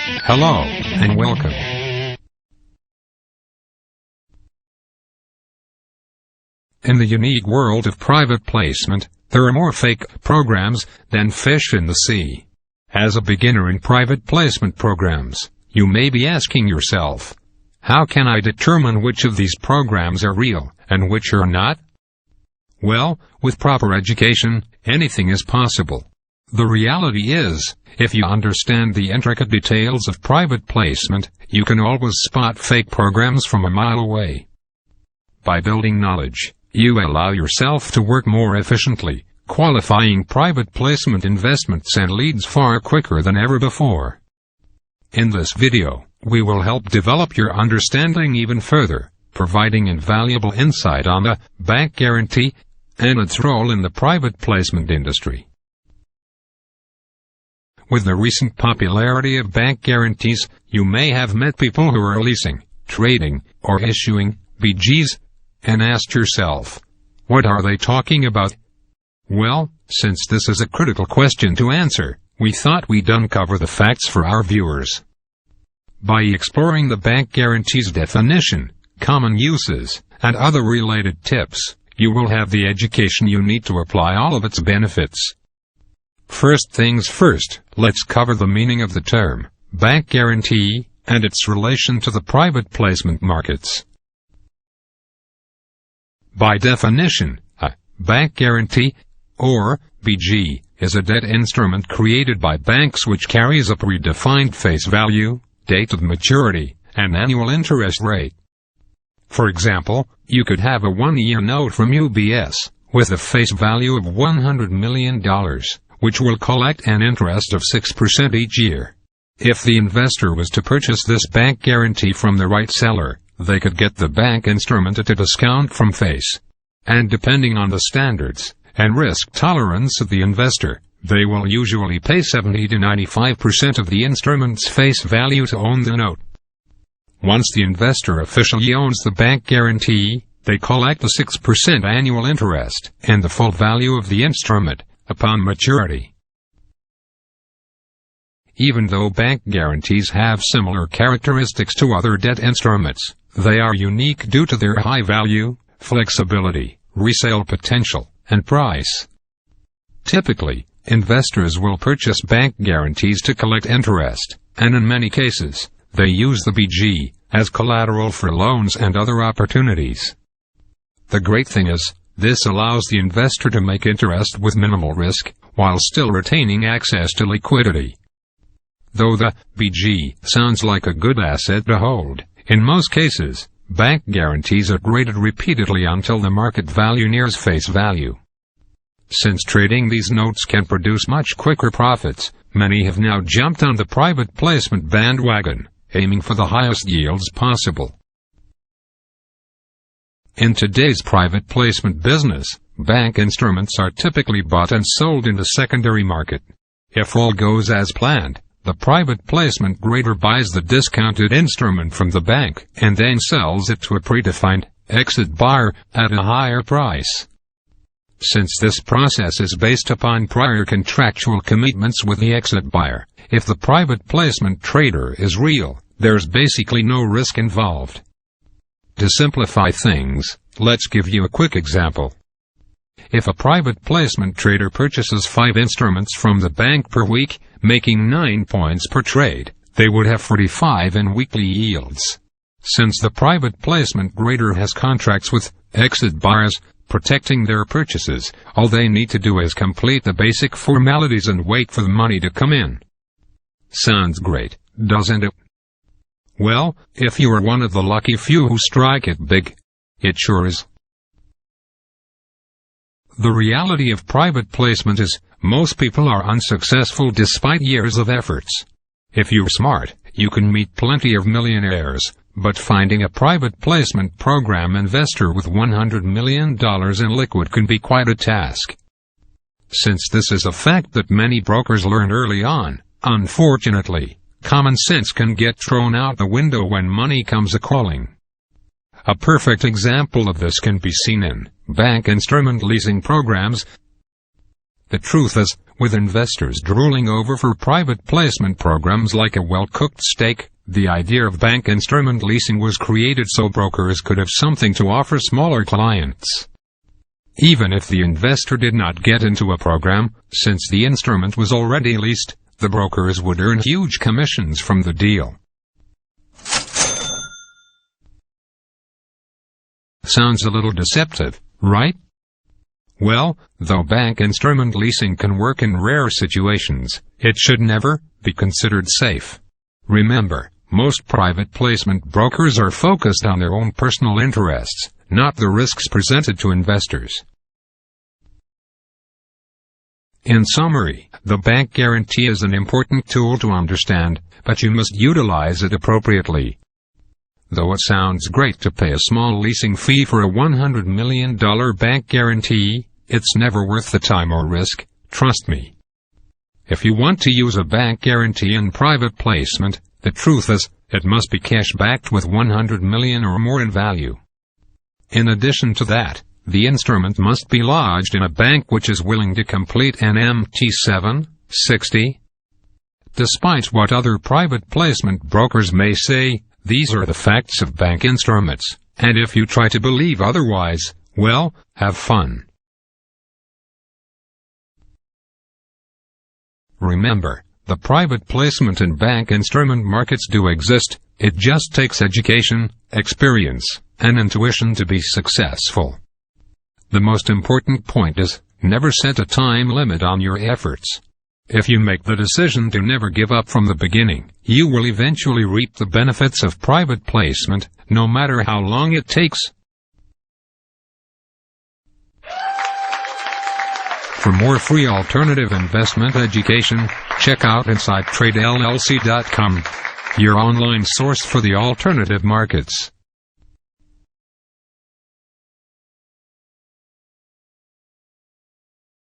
Hello, and welcome. In the unique world of private placement, there are more fake programs than fish in the sea. As a beginner in private placement programs, you may be asking yourself, how can I determine which of these programs are real and which are not? Well, with proper education, anything is possible. The reality is, if you understand the intricate details of private placement, you can always spot fake programs from a mile away. By building knowledge, you allow yourself to work more efficiently, qualifying private placement investments and leads far quicker than ever before. In this video, we will help develop your understanding even further, providing invaluable insight on the bank guarantee and its role in the private placement industry. With the recent popularity of bank guarantees, you may have met people who are leasing, trading, or issuing BGs, and asked yourself, what are they talking about? Well, since this is a critical question to answer, we thought we'd uncover the facts for our viewers. By exploring the bank guarantee's definition, common uses, and other related tips, you will have the education you need to apply all of its benefits. First things first, let's cover the meaning of the term bank guarantee and its relation to the private placement markets. By definition, a bank guarantee, or BG, is a debt instrument created by banks which carries a predefined face value, date of maturity, and annual interest rate. For example, you could have a one-year note from UBS with a face value of $100 million, which will collect an interest of 6% each year. If the investor was to purchase this bank guarantee from the right seller, they could get the bank instrument at a discount from face. And depending on the standards and risk tolerance of the investor, they will usually pay 70 to 95% of the instrument's face value to own the note. Once the investor officially owns the bank guarantee, they collect the 6% annual interest and the full value of the instrument upon maturity. Even though bank guarantees have similar characteristics to other debt instruments, they are unique due to their high value, flexibility, resale potential, and price. Typically, investors will purchase bank guarantees to collect interest, and in many cases, they use the BG as collateral for loans and other opportunities. The great thing is, this allows the investor to make interest with minimal risk, while still retaining access to liquidity. Though the BG sounds like a good asset to hold, in most cases, bank guarantees are graded repeatedly until the market value nears face value. Since trading these notes can produce much quicker profits, many have now jumped on the private placement bandwagon, aiming for the highest yields possible. In today's private placement business, bank instruments are typically bought and sold in the secondary market. If all goes as planned, the private placement grader buys the discounted instrument from the bank and then sells it to a predefined exit buyer at a higher price. Since this process is based upon prior contractual commitments with the exit buyer, if the private placement trader is real, there's basically no risk involved. To simplify things, let's give you a quick example. If a private placement trader purchases 5 instruments from the bank per week, making 9 points per trade, they would have 45 in weekly yields. Since the private placement grader has contracts with exit buyers protecting their purchases, all they need to do is complete the basic formalities and wait for the money to come in. Sounds great, doesn't it? Well, if you are one of the lucky few who strike it big, it sure is. The reality of private placement is, most people are unsuccessful despite years of efforts. If you're smart, you can meet plenty of millionaires, but finding a private placement program investor with $100 million in liquid can be quite a task. Since this is a fact that many brokers learned early on, unfortunately, common sense can get thrown out the window when money comes a-calling. A perfect example of this can be seen in bank instrument leasing programs. The truth is, with investors drooling over for private placement programs like a well-cooked steak, the idea of bank instrument leasing was created so brokers could have something to offer smaller clients. Even if the investor did not get into a program, since the instrument was already leased, the brokers would earn huge commissions from the deal. Sounds a little deceptive, right? Well, though bank instrument leasing can work in rare situations, it should never be considered safe. Remember, most private placement brokers are focused on their own personal interests, not the risks presented to investors. In summary, the bank guarantee is an important tool to understand, but you must utilize it appropriately. Though it sounds great to pay a small leasing fee for a $100 million bank guarantee, it's never worth the time or risk, trust me. If you want to use a bank guarantee in private placement, the truth is, it must be cash-backed with $100 million or more in value. In addition to that, the instrument must be lodged in a bank which is willing to complete an MT7, 60. Despite what other private placement brokers may say, these are the facts of bank instruments, and if you try to believe otherwise, well, have fun. Remember, the private placement and bank instrument markets do exist, it just takes education, experience, and intuition to be successful. The most important point is, never set a time limit on your efforts. If you make the decision to never give up from the beginning, you will eventually reap the benefits of private placement, no matter how long it takes. For more free alternative investment education, check out InsideTradeLLC.com, your online source for the alternative markets.